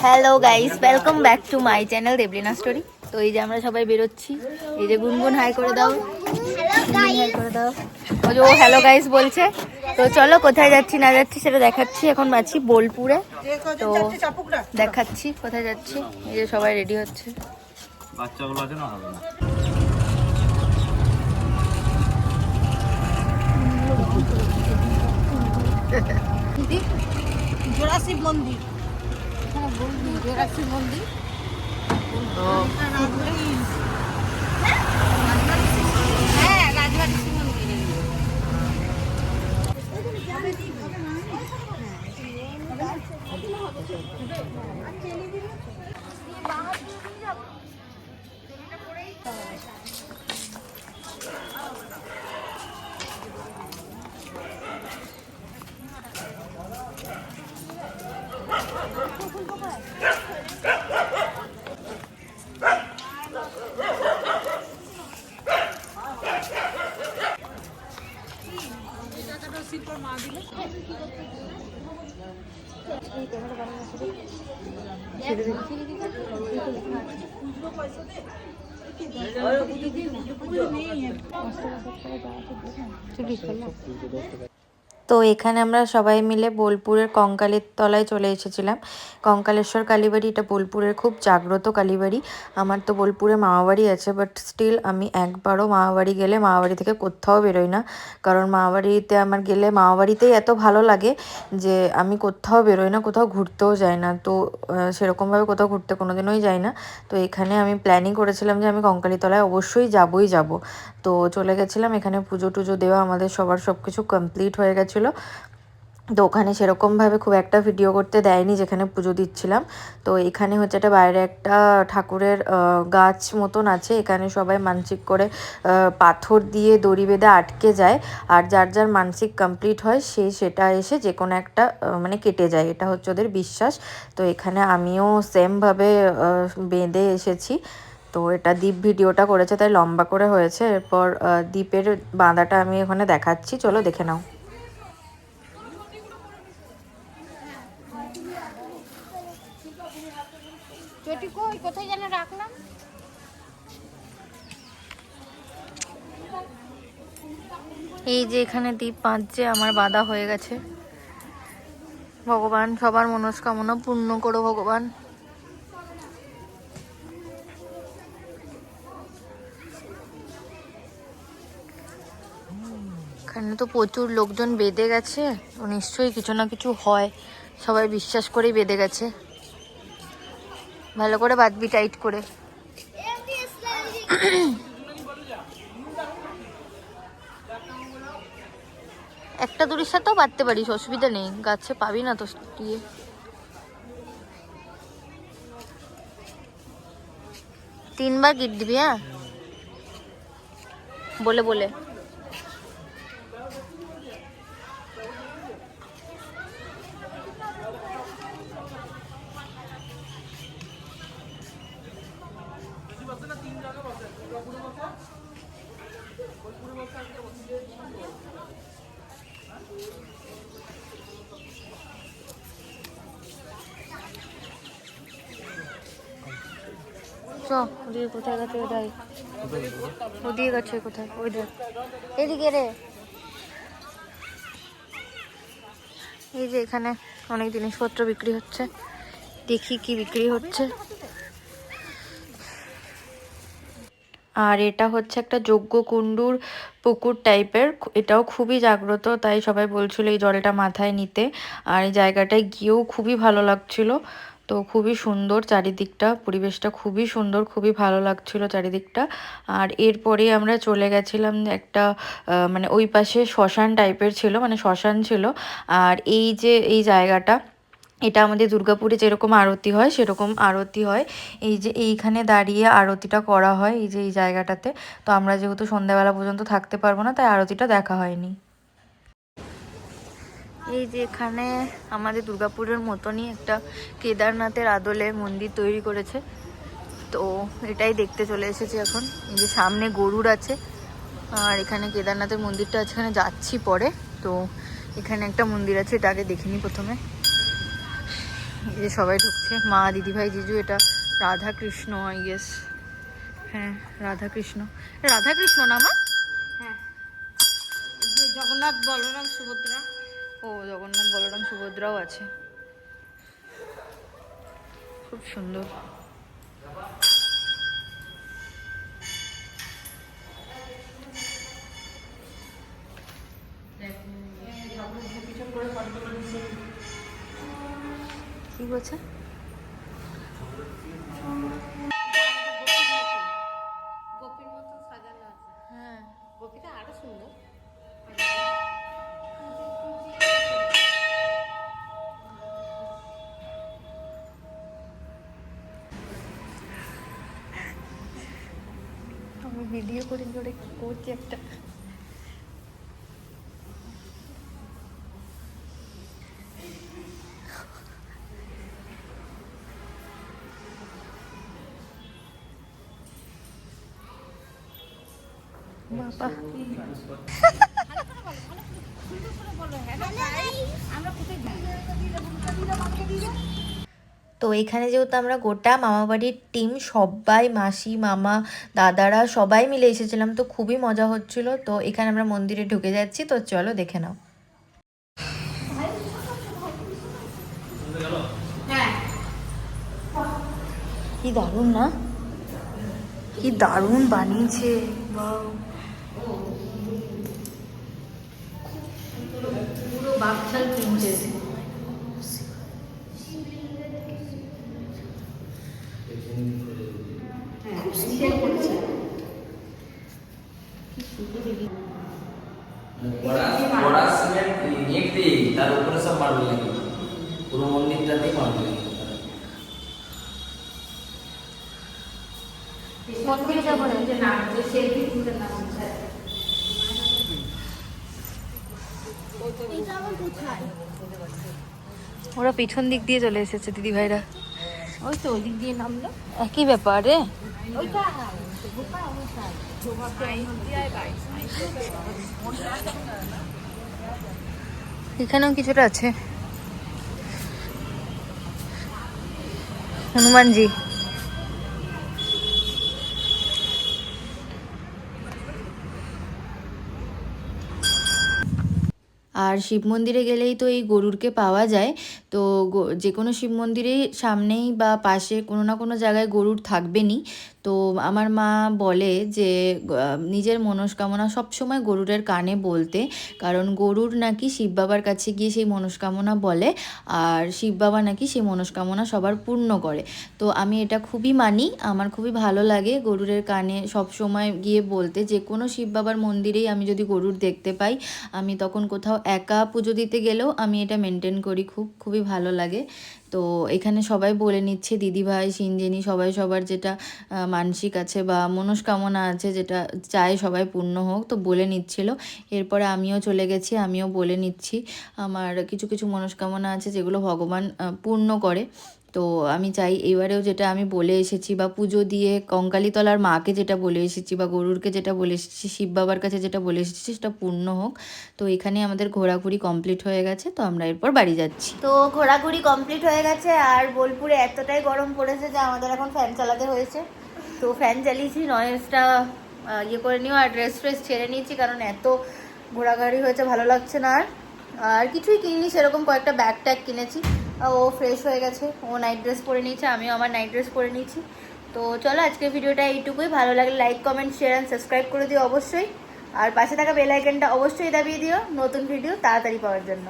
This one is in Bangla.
Hello guys, welcome back to my channel Deblina story. তো এই যে আমরা সবাই বেরোচ্ছি। এই যে গুনগুন হাই করে দাও, হাই করে দাও। ওই যে ও হ্যালো গাইস বলছে। তো চলো কোথায় যাচ্ছি না যাচ্ছি সেটা দেখাচ্ছি। এখন আছি বোলপুরে, তো দেখাচ্ছি কোথায় যাচ্ছি। এই যে সবাই রেডি হচ্ছে। বাচ্চাগুলো আছে না, হবে না। জোড়া শিব মন্দির, হ্যাঁ বলবি জোড়া শিব মন্দির। হ্যাঁ রাজবাড়ি শিব মন্দির। তো এখানে আমরা সবাই মিলে বোলপুরের কঙ্কালের তলায় চলে এসেছিলাম। কঙ্কালেশ্বর কালীবাড়ি, এটা বোলপুরের খুব জাগ্রত কালীবাড়ি। আমার তো বোলপুরে মামাবাড়ি আছে, বাট স্টিল আমি একবারও মামাবাড়ি গেলে মামাবাড়ি থেকে কোথাও বেরোই না। কারণ মামাবাড়িতে আমার গেলে মামাবাড়িতেই এত ভালো লাগে যে আমি কোথাও বেরোই না, কোথাও ঘুরতেও যাই না। তো সেরকমভাবে কোথাও ঘুরতে কোনোদিনই যাই না। তো এখানে আমি প্ল্যানিং করেছিলাম যে আমি কঙ্কালীতলায় অবশ্যই যাবই যাব। তো চলে গেছিলাম, এখানে পুজো টুজো দেওয়া আমাদের সবার সব কিছু কমপ্লিট হয়ে গেছিলো। তো ওখানে সেরকমভাবে খুব একটা ভিডিও করতে দেয়নি যেখানে পুজো দিচ্ছিলাম। তো এখানে হচ্ছে একটা বাইরে একটা ঠাকুরের গাছ মতন আছে। এখানে সবাই মানসিক করে পাথর দিয়ে দড়ি বেঁধে আটকে যায়, আর যার যার মানসিক কমপ্লিট হয় সেটা এসে যে কোনো একটা মানে কেটে যায়, এটা হচ্ছে ওদের বিশ্বাস। তো এখানে আমিও সেমভাবে বেঁধে এসেছি। তো এটা দীপ ভিডিওটা করেছে তাই লম্বা করে হয়েছে। এরপর দীপের বাঁধাটা আমি এখানে দেখাচ্ছি, চলো দেখে নাও। কোথায় যেন রাখলাম। এই যে এখানে দীপ বাঁধছে, আমার বাঁধা হয়ে গেছে। ভগবান সবার মনস্কামনা পূর্ণ করো ভগবান। এখানে তো প্রচুর লোকজন বেঁধে গেছে, তো নিশ্চয়ই কিছু না কিছু হয়, সবাই বিশ্বাস করেই বেঁধে গেছে। ভালো করে বাঁধবি, টাইট করে। একটা দড়ির সাথেও বাঁধতে পারিস, অসুবিধা নেই, গাছে পাবি না তো দিয়ে। তিনবার গিট দিবি, হ্যাঁ বলে বলে। ওদিকে কোথায় গেছে ওটাই, ওদিকে গেছে কোথায়, ওই দেখ এদিকে রে। এই যে এখানে অনেক জিনিসপত্র বিক্রি হচ্ছে, দেখি কি বিক্রি হচ্ছে। আর এটা হচ্ছে একটা যজ্ঞকুণ্ডুর পুকুর টাইপের, এটাও খুবই জাগ্রত, তাই সবাই বলছিল এই জলটা মাথায় নিতে। আর এই জায়গাটায় গিয়েও খুবই ভালো লাগছিল। তো খুবই সুন্দর চারিদিকটা, পরিবেশটা খুবই সুন্দর, খুবই ভালো লাগছিল চারিদিকটা। আর এরপরে আমরা চলে গেছিলাম একটা মানে ওই পাশে শ্মশান টাইপের ছিল, মানে শ্মশান ছিল। আর এই যে এই জায়গাটা, এটা আমাদের দুর্গাপুরে যেরকম আরতি হয় সেরকম আরতি হয়। এই যে এইখানে দাঁড়িয়ে আরতিটা করা হয়, এই যে এই জায়গাটাতে। তো আমরা যেহেতু সন্ধ্যাবেলা পর্যন্ত থাকতে পারবো না, তাই আরতিটা দেখা হয়নি। এই যে এখানে আমাদের দুর্গাপুরের মতনই একটা কেদারনাথের আদলে মন্দির তৈরি করেছে। তো এটাই দেখতে চলে এসেছি এখন। এই যে সামনে গরুর আছে, আর এখানে কেদারনাথের মন্দিরটা আছে, এখানে যাচ্ছি পরে। তো এখানে একটা মন্দির আছে, এটা আগে দেখিনি প্রথমে। এই যে সবাই ঢুকছে, মা, দিদিভাই, জিজু। এটা রাধা কৃষ্ণ, আই গেস। হ্যাঁ, রাধা কৃষ্ণ। রাধা কৃষ্ণ না মা? হ্যাঁ, এই যে জগন্নাথ বলরাম সুভদ্রা। ও, জগন্নাথ বলরাম সুভদ্রাও আছে, খুব সুন্দর। কি বলছে? গোপীর মতো সাজানো আছে। হ্যাঁ, গোপীটা আরো সুন্দর। আমি ভিডিও করে ধরে করছি একটা। বাবা, তো এখানে যেহেতু আমরা গোটা মামাবাড়ির টিম সবাই, মাসি, মামা, দাদারা সবাই মিলে এসেছিলাম, তো খুবই মজা হচ্ছিল। তো এখানে আমরা মন্দিরে ঢুকে যাচ্ছি, তো চলো দেখে নাও। কি দারুণ না? কি দারুণ বানিয়েছে, বাহ। পুরো বাপচাল প্রিন্টেড। বড়া সিমেন্ট ইট দিয়ে তার উপরে সব মার্বেল লাগিয়েছে, পুরো মন্দিরটাতেই মার্বেল লাগিয়েছে। মন্দিরে যাবো না, যে নাম, যে সেলফি তুলে নাম। এটা আবার কোথায়? ওরা পিছন দিক দিয়ে চলে এসেছে দিদিভাইরা। ওই তো ওই দিক দিয়ে নামলো। একই ব্যাপার রে। ওইটা গোপা অনুসার। এখানেও কিছুটা আছে, হনুমানজি। আর শিব মন্দিরে গেলেই তো এই গরুরকে পাওয়া যায়। তো যে কোনো শিব মন্দিরেই সামনেই বা পাশে কোনো না কোনো জায়গায় গরুর থাকবেনই। তো আমার মা বলে যে নিজের মনস্কামনা সবসময় গরুরের কানে বলতে, কারণ গরুর নাকি শিব বাবার কাছে গিয়ে সেই মনস্কামনা বলে, আর শিব বাবা নাকি সেই মনস্কামনা সবার পূর্ণ করে। তো আমি এটা খুবই মানি, আমার খুবই ভালো লাগে গরুরের কানে সব সময় গিয়ে বলতে। যে কোনো শিব বাবার মন্দিরেই আমি যদি গরুর দেখতে পাই, আমি তখন কোথাও একা পুজো দিতে গেলেও আমি এটা মেনটেন করি, খুবই ভালো লাগে। তো এখানে সবাই বলে নিচ্ছে, দিদিভাই, সিনজেনি, সবাই সবার যেটা মানসিক আছে বা মনস্কামনা আছে, যেটা চায় সবাই পূর্ণ হোক, তো বলে নিচ্ছিল। এরপরে আমিও চলে গেছি, আমিও বলে নিচ্ছি। আমার কিছু কিছু মনস্কামনা আছে যেগুলো ভগবান পূর্ণ করে। তো আমি চাই এবারেও যেটা আমি বলে এসেছি বা পুজো দিয়ে কঙ্কালীতলার মাকে যেটা বলে এসেছি বা গরুরকে যেটা বলে এসেছি, শিব বাবার কাছে যেটা বলে এসেছি, সেটা পূর্ণ হোক। তো এখানে আমাদের ঘোরাঘুরি কমপ্লিট হয়ে গেছে, তো আমরা এরপর বাড়ি যাচ্ছি। তো ঘোরাঘুরি কমপ্লিট হয়ে গেছে, আর বোলপুরে এতটাই গরম পড়েছে যে আমাদের এখন ফ্যান চালাতে হয়েছে। তো ফ্যান চালিয়েছি, নয়েজটা ইয়ে করে নিও, আর ড্রেস ফ্রেস ছেড়ে নিয়েছি, কারণ এত ঘোরাঘুরি হয়েছে, ভালো লাগছে না। আর কিছুই কিনিনি সেরকম, কয়েকটা ব্যাগ ট্যাগ কিনেছি। ও ফ্রেশ হয়ে গেছে, ও নাইট ড্রেস পরে নিয়েছে, আমিও আমার নাইট ড্রেস পরে নিয়েছি। তো চলো, আজকের ভিডিওটা এইটুকুই। ভালো লাগলে like, comment, share and subscribe করে দিও অবশ্যই। আর পাশে থাকা বেল আইকনটা অবশ্যই দাবিয়ে দিও নতুন ভিডিও তাড়াতাড়ি পাওয়ার জন্য।